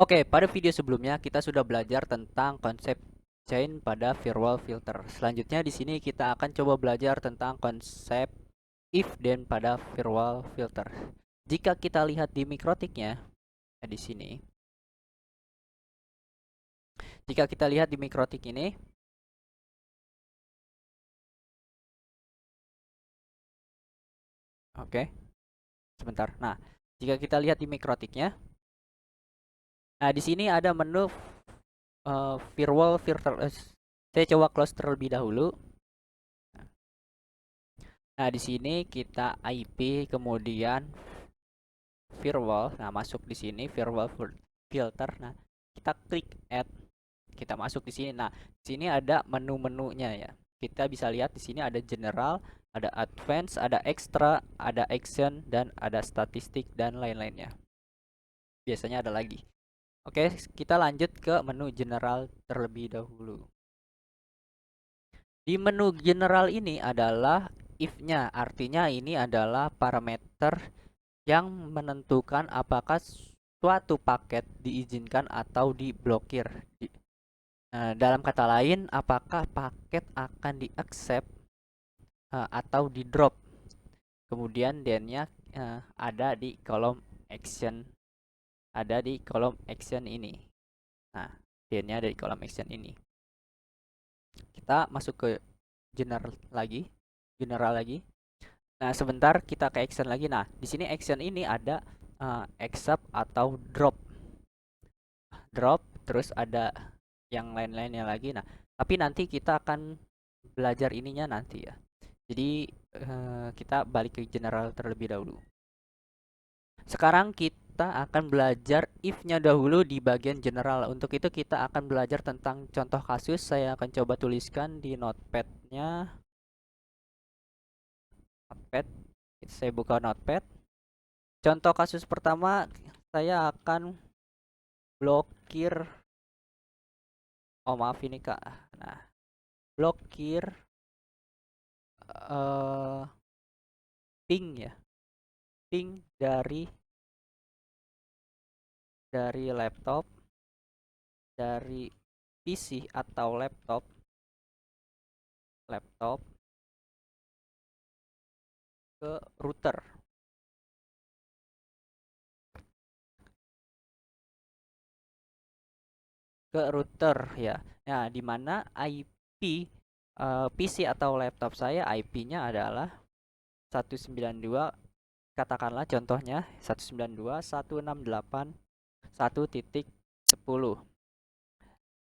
Oke, pada video sebelumnya kita sudah belajar tentang konsep chain pada firewall filter. Selanjutnya di sini kita akan coba belajar tentang konsep if then pada firewall filter. Jika kita lihat di mikrotiknya, di sini. Jika kita lihat di mikrotik ini, oke, sebentar. Nah, jika kita lihat di mikrotiknya, nah di sini ada menu firewall filter. Saya coba close terlebih dahulu. Nah, di sini kita IP kemudian firewall. Nah, masuk di sini firewall filter. Nah, kita klik add, kita masuk di sini. Nah, di sini ada menu-menunya ya. Kita bisa lihat di sini ada general, ada advance, ada extra, ada action dan ada statistik dan lain-lainnya. Biasanya ada lagi. Oke, kita lanjut ke menu general terlebih dahulu. Di menu general ini adalah if-nya, artinya ini adalah parameter yang menentukan apakah suatu paket diizinkan atau diblokir. Dalam kata lain, apakah paket akan di-accept atau di-drop. Kemudian then-nya ada di kolom action, ada di kolom action ini. Nah, then-nya ada di kolom action ini. Kita masuk ke general lagi, general lagi. Nah, sebentar kita ke action lagi. Nah, di sini action ini ada accept atau drop. Drop, terus ada yang lain-lainnya lagi. Nah, tapi nanti kita akan belajar ininya nanti ya. Jadi kita balik ke general terlebih dahulu. Sekarang kita akan belajar if-nya dahulu di bagian general. Untuk itu kita akan belajar tentang contoh kasus. Saya akan coba tuliskan di notepad-nya. Notepad. Saya buka notepad. Contoh kasus pertama, saya akan blokir. Oh maaf ini kak. Nah, blokir eh ping ya. Ping dari laptop, dari PC atau laptop ke router. Ke router ya. Nah, di mana IP PC atau laptop saya IP-nya adalah 192, katakanlah contohnya 192.168.1.10.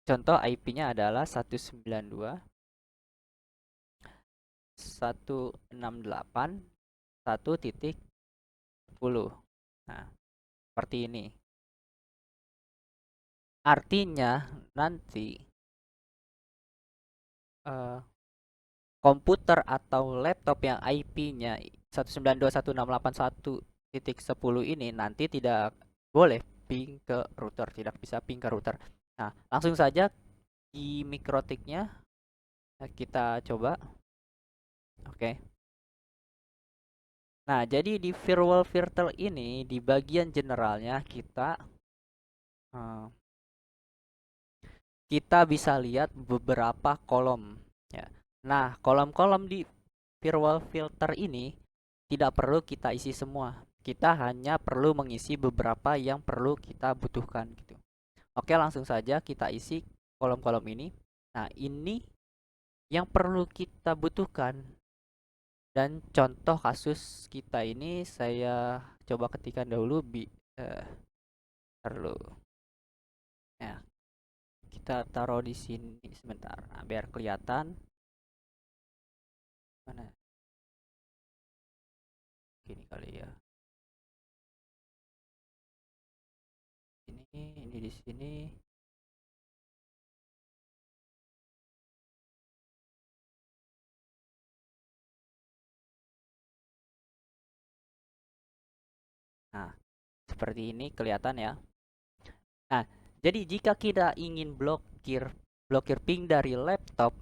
Contoh IP-nya adalah 192.168.1.10. Nah, seperti ini. Artinya nanti eh, komputer atau laptop yang IP-nya 192.168.1.10 ini nanti tidak boleh ping ke router, tidak bisa ping ke router. Nah, langsung saja di mikrotiknya kita coba. Oke. Nah, jadi di firewall filter ini di bagian generalnya eh, kita bisa lihat beberapa kolom ya. Nah, kolom-kolom di firewall filter ini tidak perlu kita isi semua. Kita hanya perlu mengisi beberapa yang perlu kita butuhkan gitu. Oke, langsung saja kita isi kolom-kolom ini. Nah, ini yang perlu kita butuhkan dan contoh kasus kita ini saya coba ketikkan dahulu perlu. Ya, kita taruh di sini sebentar. Nah, biar kelihatan mana gini kali ya. Ini di sini. Nah, seperti ini kelihatan ya. Nah, jadi jika kita ingin blokir ping dari laptop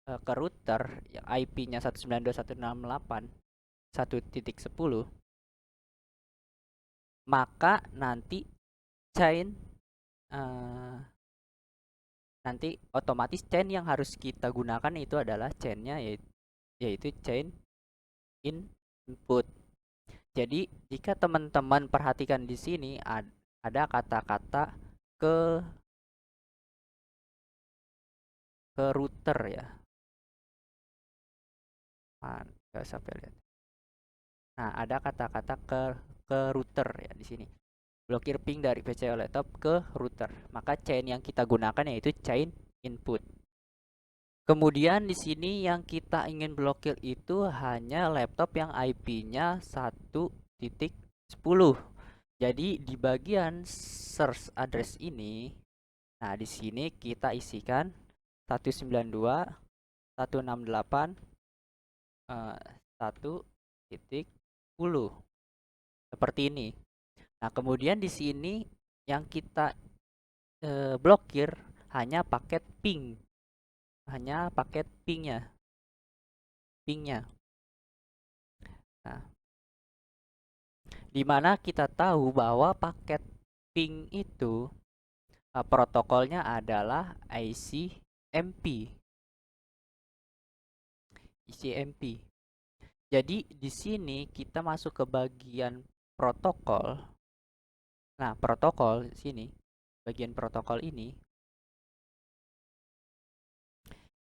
ke router yang IP-nya 192.168.1.10, maka nanti chain eh, nanti otomatis chain yang harus kita gunakan itu adalah chainnya yaitu chain input. Jadi jika teman-teman perhatikan di sini ada kata-kata ke router ya. Nggak sampai lihat. Nah, ada kata-kata ke router ya di sini. Blokir ping dari PC laptop ke router. Maka chain yang kita gunakan yaitu chain input. Kemudian di sini yang kita ingin blokir itu hanya laptop yang IP-nya 1.10. Jadi di bagian search address ini, nah di sini kita isikan 192.168 1.10 seperti ini. Nah, kemudian di sini yang kita blokir hanya paket ping. Hanya paket pingnya. Nah, dimana kita tahu bahwa paket ping itu protokolnya adalah ICMP. Jadi di sini kita masuk ke bagian protokol. Nah, protokol sini, bagian protokol ini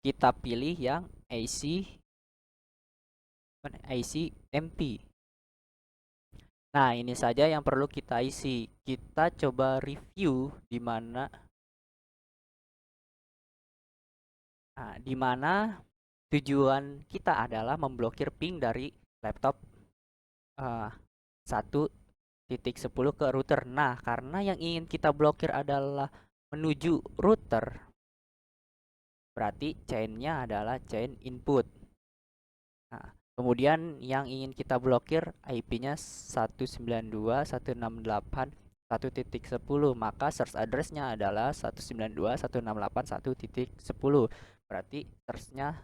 kita pilih yang ICMP. Nah, ini saja yang perlu kita isi. Kita coba review di mana tujuan kita adalah memblokir ping dari laptop 1.10 ke router. Nah, karena yang ingin kita blokir adalah menuju router, berarti chainnya adalah chain input. Nah, kemudian yang ingin kita blokir IP-nya 192.168.1.10, maka search address-nya adalah 192.168.1.10. Berarti search-nya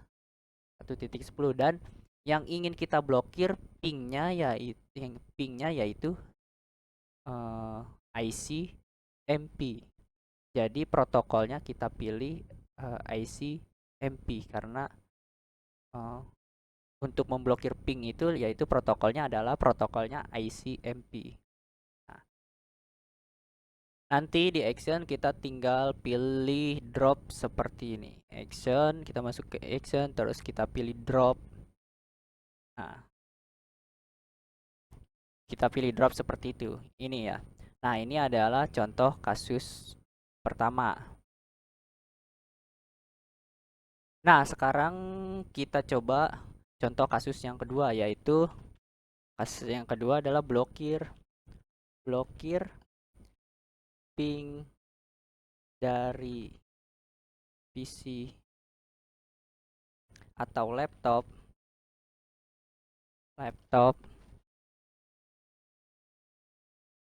1.10 dan yang ingin kita blokir ping-nya yaitu ICMP. Jadi protokolnya kita pilih ICMP karena untuk memblokir ping itu yaitu protokolnya adalah protokolnya ICMP. Nah, nanti di action kita tinggal pilih drop seperti ini. Action, kita masuk ke action terus kita pilih drop. Nah, kita pilih drop seperti itu. Ini ya. Nah, ini adalah contoh kasus pertama. Nah, sekarang kita coba contoh kasus yang kedua, yaitu kasus yang kedua adalah blokir ping dari PC atau laptop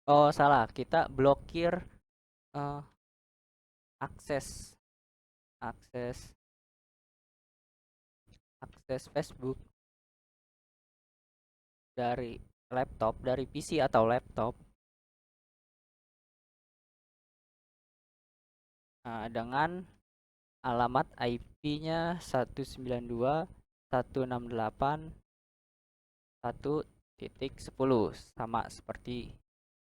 oh salah, kita blokir akses Facebook dari PC atau laptop dengan alamat IP-nya 192.168.1.10 sama seperti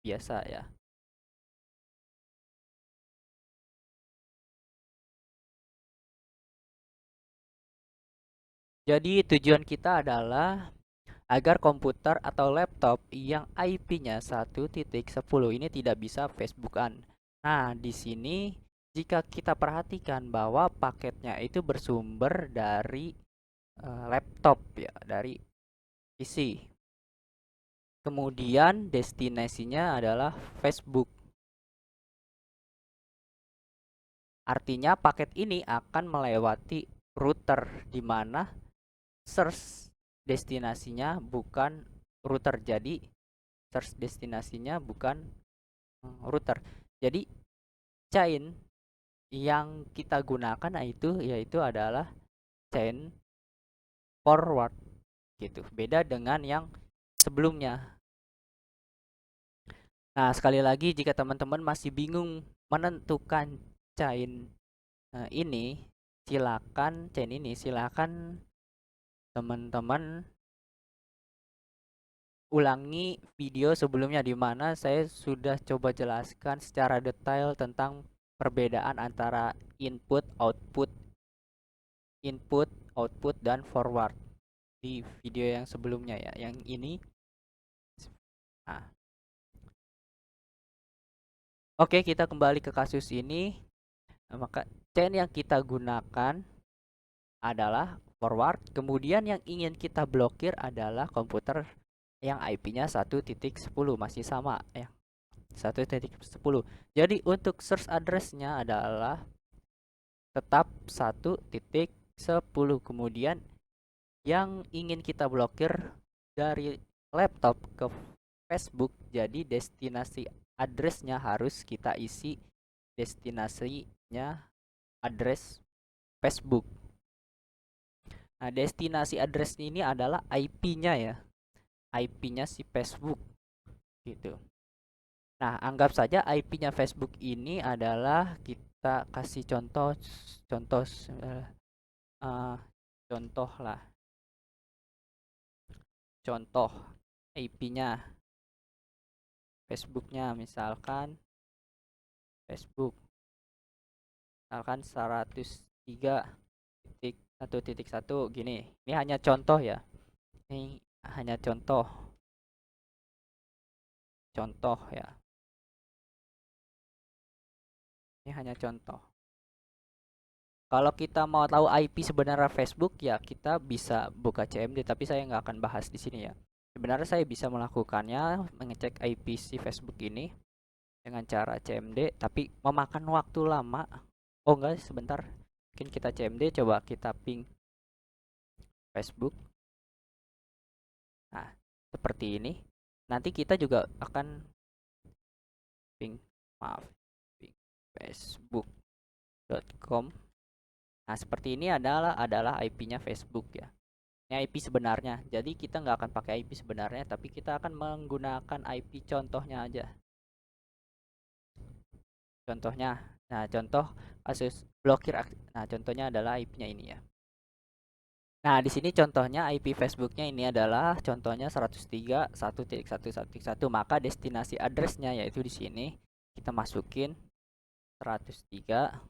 biasa ya. Jadi tujuan kita adalah agar komputer atau laptop yang IP-nya 1.10 ini tidak bisa Facebookan. Nah, di sini jika kita perhatikan bahwa paketnya itu bersumber dari laptop ya, dari PC. Kemudian destinasinya adalah Facebook. Artinya paket ini akan melewati router di mana search destinasinya bukan router. Jadi search destinasinya bukan router. Jadi chain yang kita gunakan yaitu adalah chain forward gitu. Beda dengan yang sebelumnya. Nah, sekali lagi jika teman-teman masih bingung menentukan chain ini, silakan teman-teman ulangi video sebelumnya di mana saya sudah coba jelaskan secara detail tentang perbedaan antara input, output dan forward di video yang sebelumnya ya. Yang ini nah, oke, kita kembali ke kasus ini. Maka chain yang kita gunakan adalah forward, kemudian yang ingin kita blokir adalah komputer yang IP-nya 1.10, masih sama ya. 1.10. Jadi untuk source address-nya adalah tetap 1.10. Kemudian yang ingin kita blokir dari laptop ke Facebook, jadi destinasi address-nya harus kita isi destinasinya address Facebook. Nah, destinasi address ini adalah IP-nya ya. IP-nya si Facebook gitu. Nah, anggap saja IP-nya Facebook ini adalah kita kasih contoh contoh uh, contoh lah. Contoh IP-nya Facebook-nya misalkan Facebook misalkan 103.1.1 gini. Ini hanya contoh ya. Ini hanya contoh ya. Ini hanya contoh. Kalau kita mau tahu IP sebenarnya Facebook ya kita bisa buka CMD, tapi saya nggak akan bahas di sini ya. Sebenarnya saya bisa melakukannya, mengecek IP si Facebook ini dengan cara CMD, tapi memakan waktu lama. Oh enggak, sebentar. Mungkin kita CMD, coba kita ping Facebook. Nah, seperti ini. Nanti kita juga akan ping, maaf, ping facebook.com. Nah, seperti ini adalah IP-nya Facebook ya. Ini IP sebenarnya. Jadi kita nggak akan pakai IP sebenarnya, tapi kita akan menggunakan IP contohnya aja. Contohnya, nah contoh kasus blokir. Nah, contohnya adalah IP-nya ini ya. Nah, di sini contohnya IP Facebook-nya ini adalah contohnya 103.1.1.1, maka destinasi address-nya yaitu di sini kita masukin 103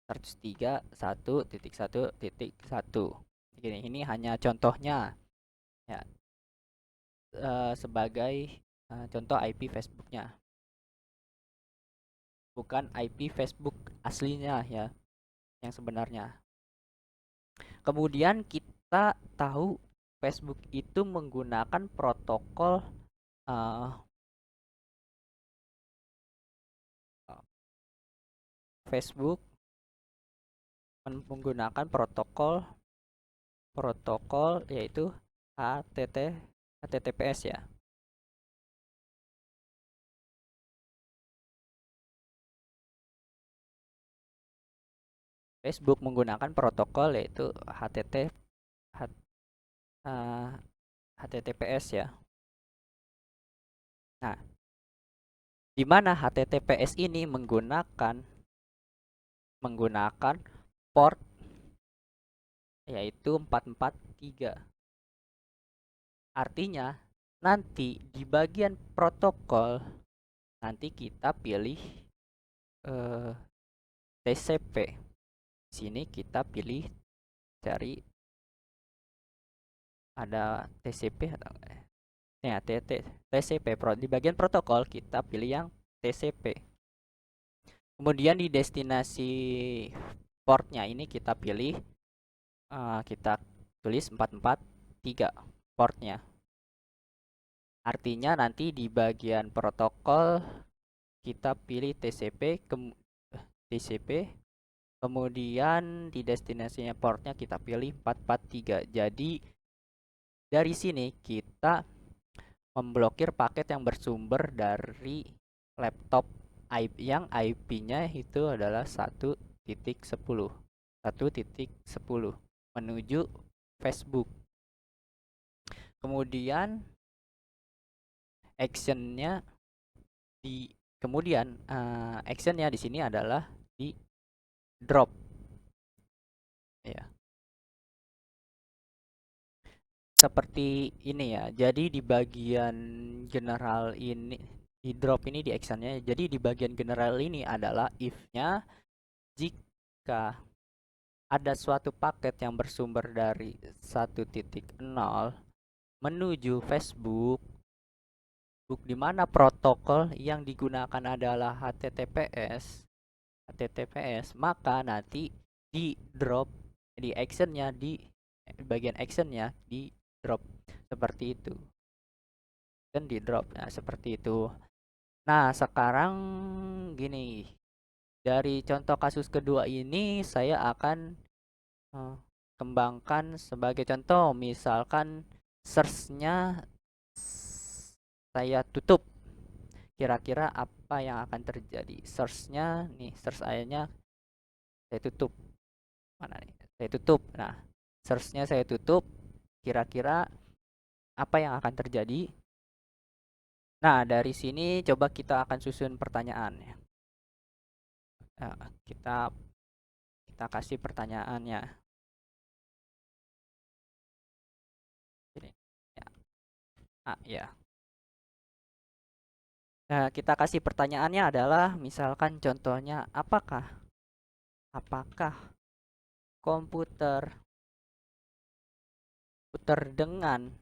103.1.1.1. Gini, ini hanya contohnya ya, sebagai contoh IP Facebook-nya, bukan IP Facebook aslinya ya, yang sebenarnya. Kemudian kita tahu Facebook itu menggunakan protokol uh, Facebook menggunakan protokol yaitu HTTPS ya. Facebook menggunakan protokol yaitu HTTPS ya. Nah, di mana HTTPS ini menggunakan port yaitu 443. Artinya nanti di bagian protokol nanti kita pilih TCP. Sini kita pilih cari ada TCP atau enggak ya. TCP di bagian protokol kita pilih yang TCP. Kemudian di destinasi portnya ini kita pilih kita tulis 443 portnya. Artinya nanti di bagian protokol kita pilih TCP, kemudian di destinasinya portnya kita pilih 443. Jadi dari sini kita memblokir paket yang bersumber dari laptop yang IP-nya itu adalah 1.10 menuju Facebook. Kemudian actionnya di kemudian actionnya di sini adalah di drop ya. Seperti ini ya. Jadi di bagian general ini di drop ini di actionnya. Jadi di bagian general ini adalah if-nya jika ada suatu paket yang bersumber dari 1.0 menuju Facebook di mana protokol yang digunakan adalah HTTPS, maka nanti di drop di actionnya di bagian actionnya di drop seperti itu dan di drop nah seperti itu. Nah sekarang gini, dari contoh kasus kedua ini saya akan eh, kembangkan sebagai contoh, misalkan searchnya saya tutup, kira-kira apa yang akan terjadi? Searchnya nih, search ayahnya saya tutup, mana nih, saya tutup. Nah searchnya saya tutup, kira-kira apa yang akan terjadi? Nah dari sini coba kita akan susun pertanyaan ya. Kita kita kasih pertanyaannya ini ya. Ya. Nah, kita kasih pertanyaannya adalah misalkan contohnya apakah komputer dengan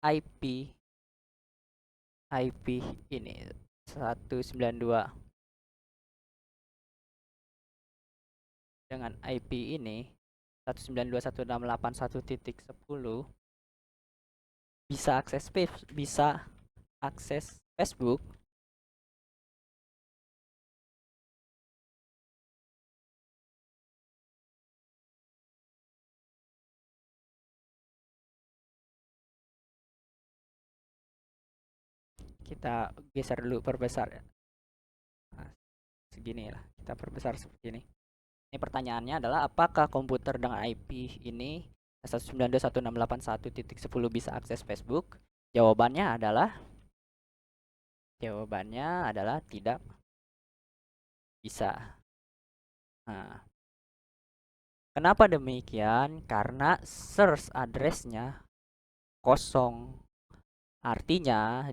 IP IP ini 192 dengan IP ini 192.168.1.10 bisa akses Facebook. Kita geser dulu, perbesar ya. Nah, segini lah, kita perbesar seperti ini. Ini pertanyaannya adalah apakah komputer dengan IP ini 192.168.1.10 bisa akses Facebook? Jawabannya adalah tidak bisa. Nah, kenapa demikian? Karena search address-nya kosong. Artinya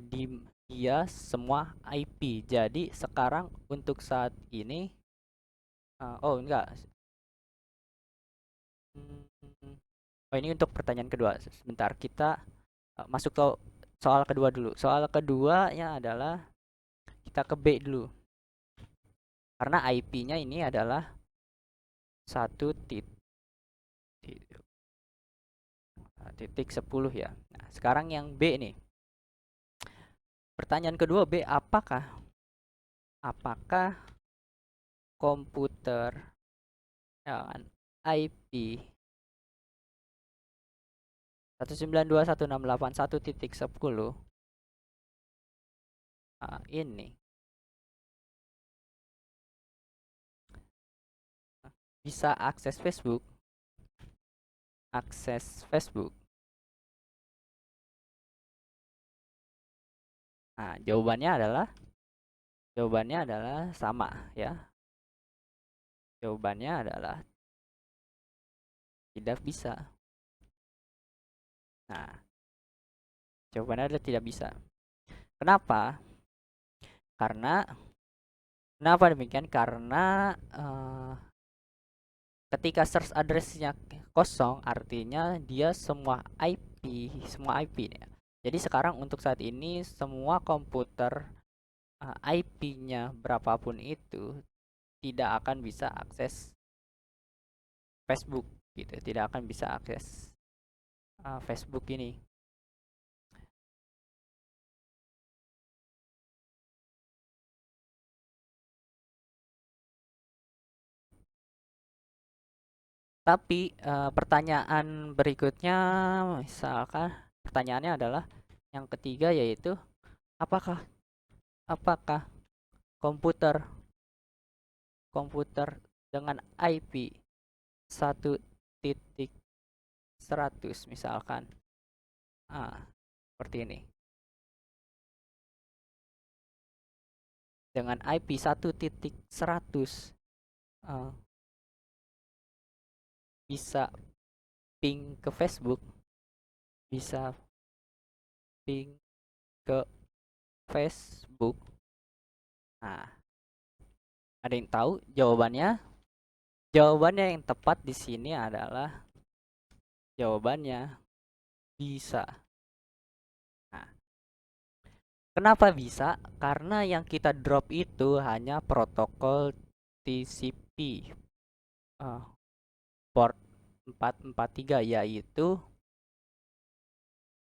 dia semua IP. Jadi sekarang untuk saat ini oh enggak. Oh ini untuk pertanyaan kedua. Sebentar kita masuk ke soal kedua dulu. Soal keduanya adalah kita ke B dulu. Karena IP-nya ini adalah 1.10 ya. Nah, sekarang yang B nih. Pertanyaan kedua B, apakah komputer dengan IP 192.168.1.10 ini bisa akses Facebook? Nah, jawabannya adalah sama ya. Jawabannya adalah tidak bisa. Nah, jawabannya adalah tidak bisa. Kenapa? Karena kenapa demikian? Karena ketika search address-nya kosong, artinya dia semua IP ya. Jadi sekarang untuk saat ini semua komputer IP-nya berapapun itu tidak akan bisa akses Facebook gitu, tidak akan bisa akses Facebook ini. Tapi pertanyaan berikutnya, misalkan pertanyaannya adalah yang ketiga, yaitu apakah apakah komputer komputer dengan IP 1.100 misalkan seperti ini. dengan IP 1.100 bisa ping ke Facebook, bisa ping ke Facebook. Nah, ada yang tahu jawabannya? Jawabannya yang tepat di sini adalah jawabannya bisa. Nah, kenapa bisa? Karena yang kita drop itu hanya protokol TCP port 443, yaitu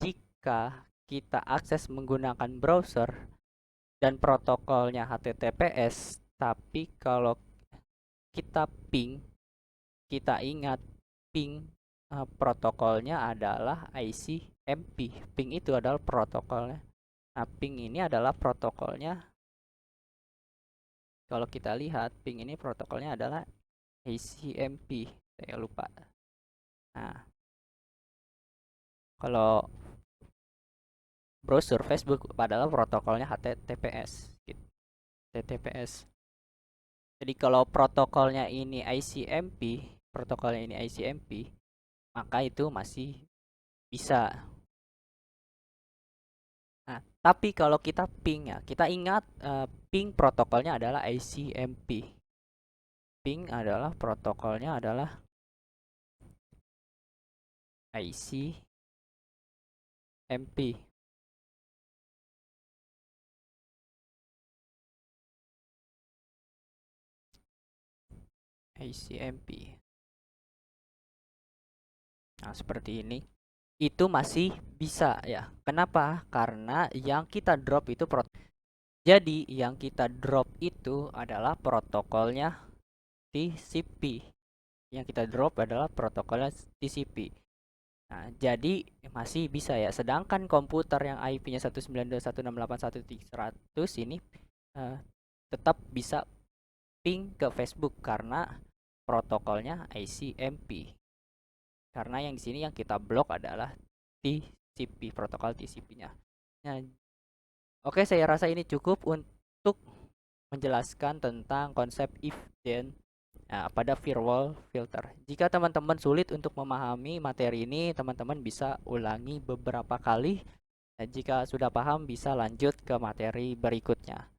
jika kita akses menggunakan browser dan protokolnya HTTPS, tapi kalau kita ping, kita ingat ping protokolnya adalah ICMP. Ping itu adalah protokolnya. Nah, ping ini adalah protokolnya. Kalau kita lihat, ping ini protokolnya adalah ICMP. Saya lupa. Nah, kalau browser Facebook adalah protokolnya HTTPS. HTTPS. Jadi kalau protokolnya ini ICMP, maka itu masih bisa. Nah, tapi kalau kita ping ya, kita ingat ping protokolnya adalah ICMP. Ping adalah protokolnya adalah ICMP. ICMP. Nah, seperti ini. Itu masih bisa ya. Kenapa? Karena yang kita drop itu jadi yang kita drop itu adalah protokolnya TCP. Yang kita drop adalah protokolnya TCP. Nah, jadi masih bisa ya. Sedangkan komputer yang IP-nya 192.168.1.100 ini tetap bisa ping ke Facebook karena protokolnya ICMP. Karena yang di sini yang kita blok adalah TCP, protokol TCP-nya. Nah, oke, saya rasa ini cukup untuk menjelaskan tentang konsep if then pada firewall filter. Jika teman-teman sulit untuk memahami materi ini, teman-teman bisa ulangi beberapa kali. Dan jika sudah paham, bisa lanjut ke materi berikutnya.